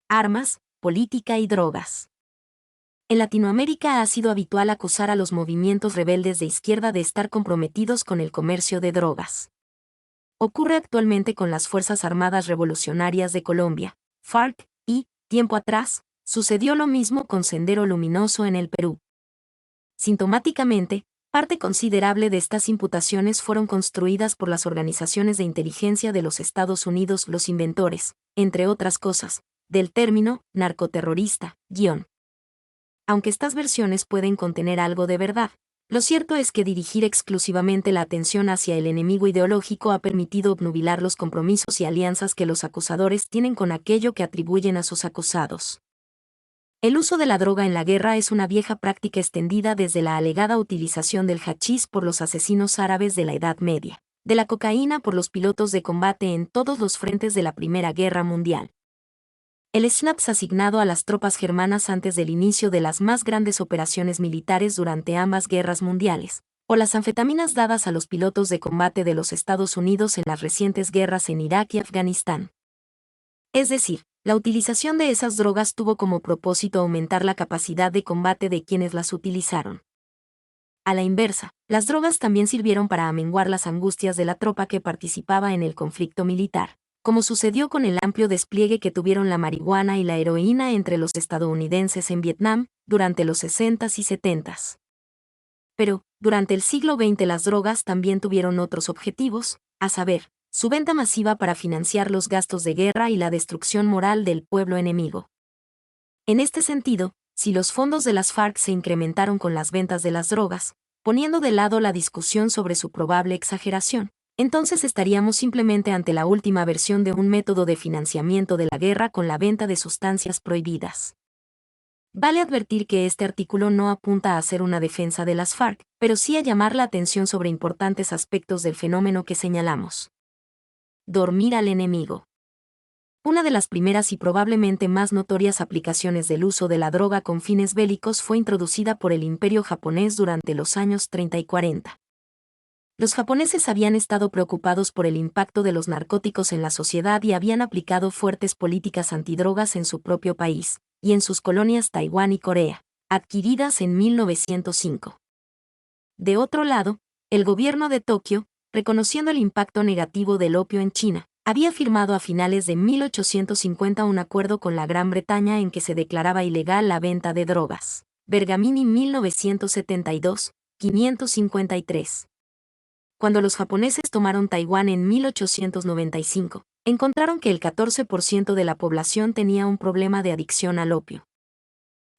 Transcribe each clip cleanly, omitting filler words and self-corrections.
armas, política y drogas. En Latinoamérica ha sido habitual acusar a los movimientos rebeldes de izquierda de estar comprometidos con el comercio de drogas. Ocurre actualmente con las Fuerzas Armadas Revolucionarias de Colombia, FARC, y, tiempo atrás, sucedió lo mismo con Sendero Luminoso en el Perú. Sintomáticamente, parte considerable de estas imputaciones fueron construidas por las organizaciones de inteligencia de los Estados Unidos, los inventores, entre otras cosas, del término narcoterrorista, Aunque estas versiones pueden contener algo de verdad, lo cierto es que dirigir exclusivamente la atención hacia el enemigo ideológico ha permitido obnubilar los compromisos y alianzas que los acusadores tienen con aquello que atribuyen a sus acusados. El uso de la droga en la guerra es una vieja práctica extendida desde la alegada utilización del hachís por los asesinos árabes de la Edad Media, de la cocaína por los pilotos de combate en todos los frentes de la Primera Guerra Mundial. El SNAPS asignado a las tropas germanas antes del inicio de las más grandes operaciones militares durante ambas guerras mundiales, o las anfetaminas dadas a los pilotos de combate de los Estados Unidos en las recientes guerras en Irak y Afganistán. Es decir, la utilización de esas drogas tuvo como propósito aumentar la capacidad de combate de quienes las utilizaron. A la inversa, las drogas también sirvieron para amenguar las angustias de la tropa que participaba en el conflicto militar, como sucedió con el amplio despliegue que tuvieron la marihuana y la heroína entre los estadounidenses en Vietnam durante los 60s y 70s. Pero, durante el siglo XX las drogas también tuvieron otros objetivos, a saber, su venta masiva para financiar los gastos de guerra y la destrucción moral del pueblo enemigo. En este sentido, si los fondos de las FARC se incrementaron con las ventas de las drogas, poniendo de lado la discusión sobre su probable exageración, entonces estaríamos simplemente ante la última versión de un método de financiamiento de la guerra con la venta de sustancias prohibidas. Vale advertir que este artículo no apunta a hacer una defensa de las FARC, pero sí a llamar la atención sobre importantes aspectos del fenómeno que señalamos. Dormir al enemigo. Una de las primeras y probablemente más notorias aplicaciones del uso de la droga con fines bélicos fue introducida por el Imperio japonés durante los años 30 y 40. Los japoneses habían estado preocupados por el impacto de los narcóticos en la sociedad y habían aplicado fuertes políticas antidrogas en su propio país, y en sus colonias Taiwán y Corea, adquiridas en 1905. De otro lado, el gobierno de Tokio, reconociendo el impacto negativo del opio en China, había firmado a finales de 1850 un acuerdo con la Gran Bretaña en que se declaraba ilegal la venta de drogas. Bergamini 1972, 553. Cuando los japoneses tomaron Taiwán en 1895, encontraron que el 14% de la población tenía un problema de adicción al opio.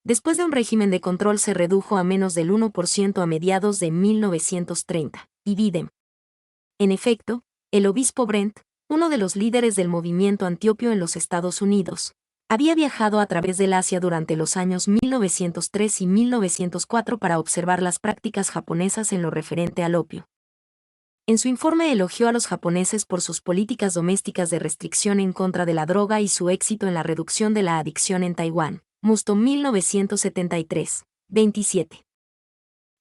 Después de un régimen de control se redujo a menos del 1% a mediados de 1930, y Biden. En efecto, el obispo Brent, uno de los líderes del movimiento antiopio en los Estados Unidos, había viajado a través del Asia durante los años 1903 y 1904 para observar las prácticas japonesas en lo referente al opio. En su informe elogió a los japoneses por sus políticas domésticas de restricción en contra de la droga y su éxito en la reducción de la adicción en Taiwán. Musto 1973, 27.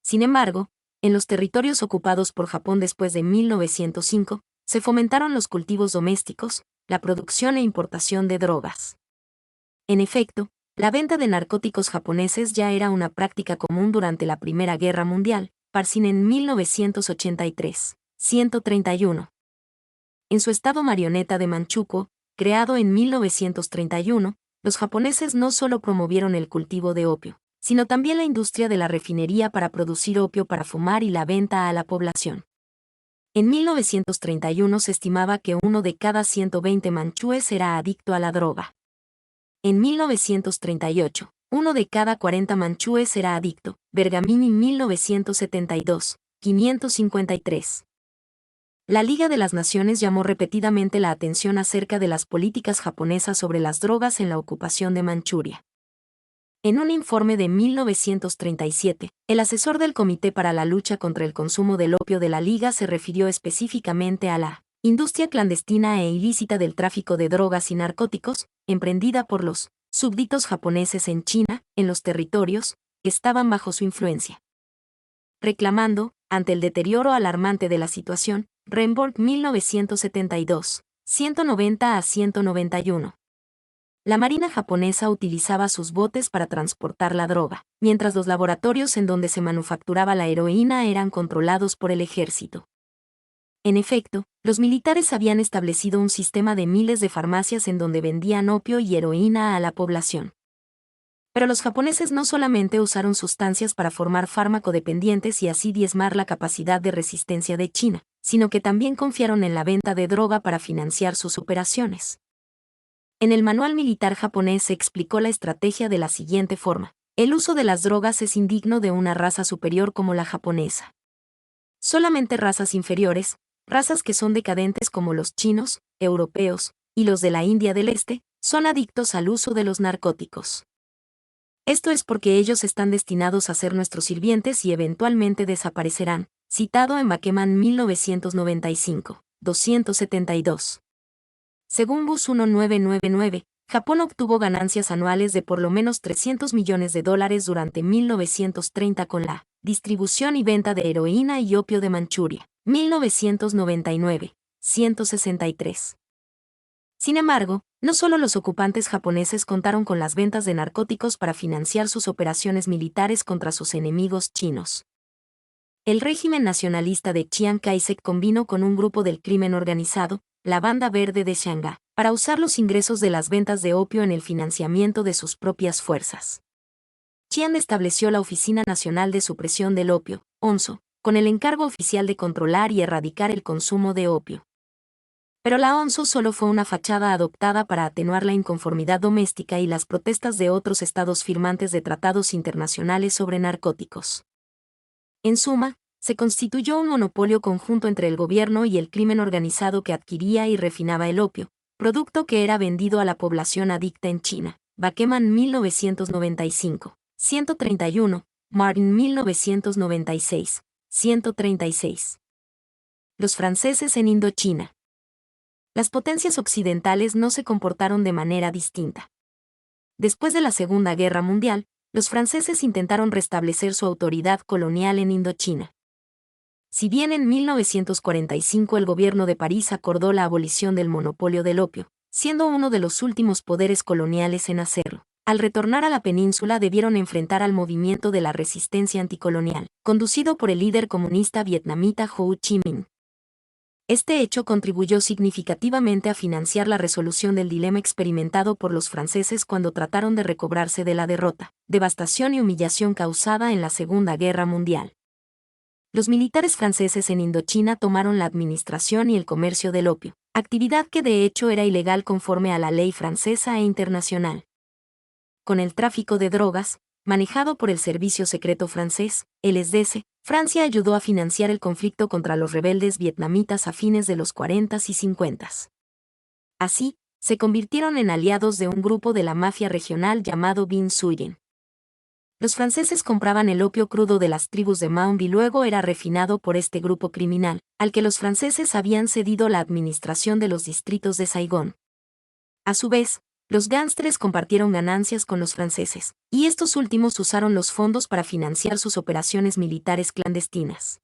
Sin embargo, en los territorios ocupados por Japón después de 1905, se fomentaron los cultivos domésticos, la producción e importación de drogas. En efecto, la venta de narcóticos japoneses ya era una práctica común durante la Primera Guerra Mundial, Parsin en 1983. 131. En su estado marioneta de Manchukuo, creado en 1931, los japoneses no solo promovieron el cultivo de opio, sino también la industria de la refinería para producir opio para fumar y la venta a la población. En 1931 se estimaba que 1 de cada 120 manchúes era adicto a la droga. En 1938, 1 de cada 40 manchúes era adicto. Bergamini 1972, 553. La Liga de las Naciones llamó repetidamente la atención acerca de las políticas japonesas sobre las drogas en la ocupación de Manchuria. En un informe de 1937, el asesor del Comité para la Lucha contra el Consumo del Opio de la Liga se refirió específicamente a la industria clandestina e ilícita del tráfico de drogas y narcóticos, emprendida por los súbditos japoneses en China, en los territorios que estaban bajo su influencia. Reclamando, ante el deterioro alarmante de la situación, Remborg 1972, 190 a 191. la marina japonesa utilizaba sus botes para transportar la droga, mientras los laboratorios en donde se manufacturaba la heroína eran controlados por el ejército. En efecto, los militares habían establecido un sistema de miles de farmacias en donde vendían opio y heroína a la población. Pero los japoneses no solamente usaron sustancias para formar fármaco-dependientes y así diezmar la capacidad de resistencia de China, sino que también confiaron en la venta de droga para financiar sus operaciones. En el manual militar japonés se explicó la estrategia de la siguiente forma: el uso de las drogas es indigno de una raza superior como la japonesa. Solamente razas inferiores, razas que son decadentes como los chinos, europeos y los de la India del Este, son adictos al uso de los narcóticos. Esto es porque ellos están destinados a ser nuestros sirvientes y eventualmente desaparecerán, citado en Bakeman 1995, 272. Según Bus 1999, Japón obtuvo ganancias anuales de por lo menos $300 millones durante 1930 con la distribución y venta de heroína y opio de Manchuria. 1999, 163. Sin embargo, no solo los ocupantes japoneses contaron con las ventas de narcóticos para financiar sus operaciones militares contra sus enemigos chinos. El régimen nacionalista de Chiang Kai-shek combinó con un grupo del crimen organizado, la Banda Verde de Shanghái, para usar los ingresos de las ventas de opio en el financiamiento de sus propias fuerzas. Chiang estableció la Oficina Nacional de Supresión del Opio, ONSO, con el encargo oficial de controlar y erradicar el consumo de opio. Pero la ONSO solo fue una fachada adoptada para atenuar la inconformidad doméstica y las protestas de otros estados firmantes de tratados internacionales sobre narcóticos. En suma, se constituyó un monopolio conjunto entre el gobierno y el crimen organizado que adquiría y refinaba el opio, producto que era vendido a la población adicta en China. Bakeman 1995, 131, Martin 1996, 136. Los franceses en Indochina. Las potencias occidentales no se comportaron de manera distinta. Después de la Segunda Guerra Mundial, los franceses intentaron restablecer su autoridad colonial en Indochina. Si bien en 1945 el gobierno de París acordó la abolición del monopolio del opio, siendo uno de los últimos poderes coloniales en hacerlo, al retornar a la península debieron enfrentar al movimiento de la resistencia anticolonial, conducido por el líder comunista vietnamita Ho Chi Minh. Este hecho contribuyó significativamente a financiar la resolución del dilema experimentado por los franceses cuando trataron de recobrarse de la derrota, devastación y humillación causada en la Segunda Guerra Mundial. Los militares franceses en Indochina tomaron la administración y el comercio del opio, actividad que de hecho era ilegal conforme a la ley francesa e internacional. Con el tráfico de drogas, manejado por el servicio secreto francés, el SDS, Francia ayudó a financiar el conflicto contra los rebeldes vietnamitas a fines de los 40s y 50s. Así, se convirtieron en aliados de un grupo de la mafia regional llamado Binh Xuyen. Los franceses compraban el opio crudo de las tribus de Maung y luego era refinado por este grupo criminal, al que los franceses habían cedido la administración de los distritos de Saigón. A su vez, los gángsters compartieron ganancias con los franceses, y estos últimos usaron los fondos para financiar sus operaciones militares clandestinas.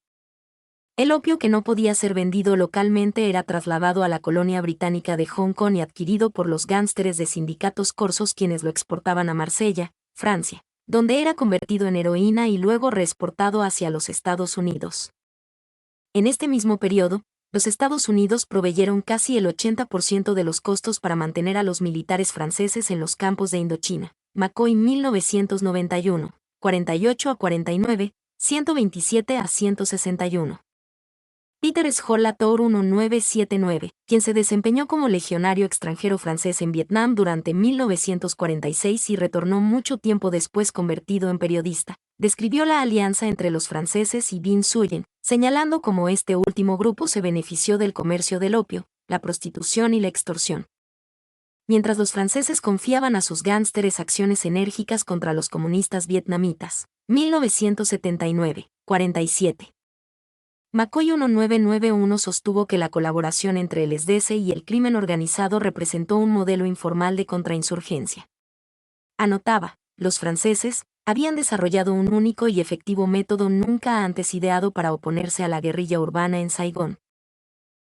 El opio que no podía ser vendido localmente era trasladado a la colonia británica de Hong Kong y adquirido por los gángsters de sindicatos corsos quienes lo exportaban a Marsella, Francia, donde era convertido en heroína y luego reexportado hacia los Estados Unidos. En este mismo periodo, los Estados Unidos proveyeron casi el 80% de los costos para mantener a los militares franceses en los campos de Indochina. McCoy 1991, 48 a 49, 127 a 161. Peter Scholl-Latour 1979, quien se desempeñó como legionario extranjero francés en Vietnam durante 1946 y retornó mucho tiempo después convertido en periodista, describió la alianza entre los franceses y Binh Xuyen, señalando cómo este último grupo se benefició del comercio del opio, la prostitución y la extorsión. Mientras los franceses confiaban a sus gángsters acciones enérgicas contra los comunistas vietnamitas. 1979, 47. McCoy 1991 sostuvo que la colaboración entre el SDS y el crimen organizado representó un modelo informal de contrainsurgencia. Anotaba, los franceses habían desarrollado un único y efectivo método nunca antes ideado para oponerse a la guerrilla urbana en Saigón.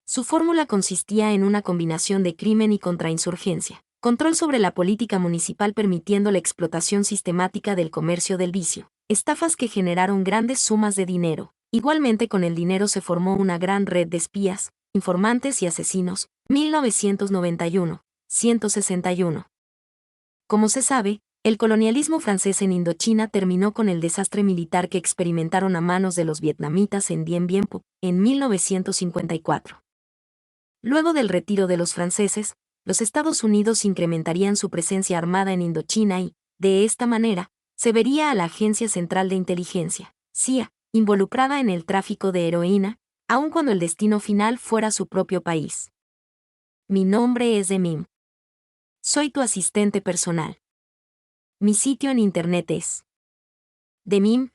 Su fórmula consistía en una combinación de crimen y contrainsurgencia, Control sobre la política municipal permitiendo la explotación sistemática del comercio del vicio. Estafas que generaron grandes sumas de dinero. Igualmente con el dinero se formó una gran red de espías, informantes y asesinos. 1991, 161. Como se sabe, el colonialismo francés en Indochina terminó con el desastre militar que experimentaron a manos de los vietnamitas en Dien Bien Phu, en 1954. Luego del retiro de los franceses, los Estados Unidos incrementarían su presencia armada en Indochina y, de esta manera, se vería a la Agencia Central de Inteligencia, CIA, involucrada en el tráfico de heroína, aun cuando el destino final fuera su propio país. Mi nombre es Demim. Soy tu asistente personal. Mi sitio en internet es demim.es.tl.